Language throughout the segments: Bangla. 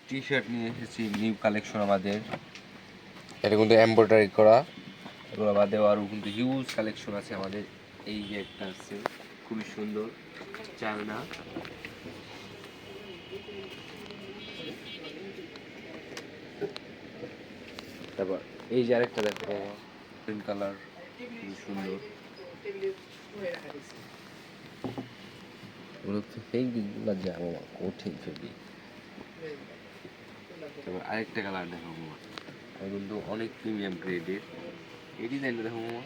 টি শার্ট নিয়ে এসেছি, নিউ কালেকশন আমাদের। এটা কিন্তু এমব্রয়ডারি করা, এগুলো বাদেও আরও কিন্তু হিউজ কালেকশন আছে আমাদের। এই যে একটা আছে খুবই সুন্দর চায়না, তারপর এই যে আরেকটা দেখো গ্রিন কালার, খুবই সুন্দর। এগুলো তো ফেব্রিকগুলো যা বাবা কঠিন ফেব্রিক। তারপর আরেকটা কালার দেখো মামা, এটা কিন্তু অনেক প্রিমিয়াম গ্রেডের। এই ডিজাইনটা দেখো মামা,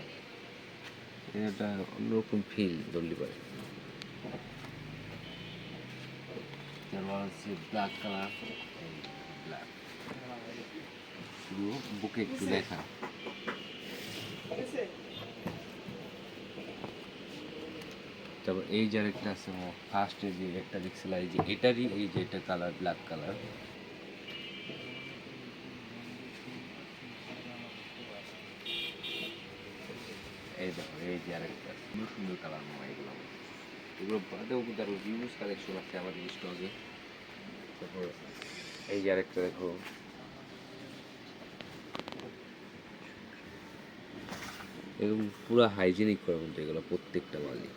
এটা অন্যরকম ফিল ধরলি পারে। তারপর হচ্ছে ব্ল্যাক কালার, ব্ল্যাক শুধু বুকে একটু লেখা। তারপর এই যে আরেকটা আছে ফার্স্টে যে একটা দেখছিলাম, এই যে এটারই এই যে এটা কালার ব্ল্যাক কালার। এই দেখো এই যে আরেকটা সুন্দর সুন্দর কালার মামা, এগুলো এগুলো বাদেও কিন্তু আরো হিউজ কালেকশন আছে আমাদের স্টকে। তারপর এই যে আরেকটা দেখো, এরকম পুরো হাইজেনিক করা কিন্তু এগুলো প্রত্যেকটা মালই।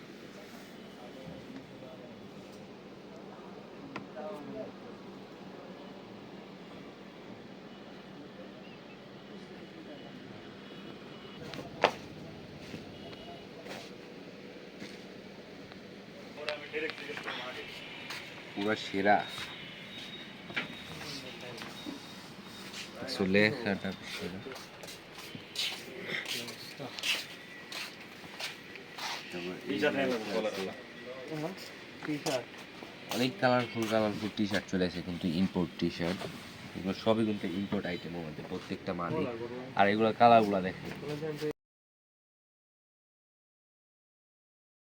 পুরো সেরা আসলে সেরা। অনেক কালারফুল কালারফুল টি শার্ট চলে আসে, কিন্তু ইম্পোর্ট টি শার্ট। এগুলো সবই কিন্তু ইম্পোর্ট আইটেম আমাদের প্রত্যেকটা মালই। আর এগুলো কালারগুলো দেখেন।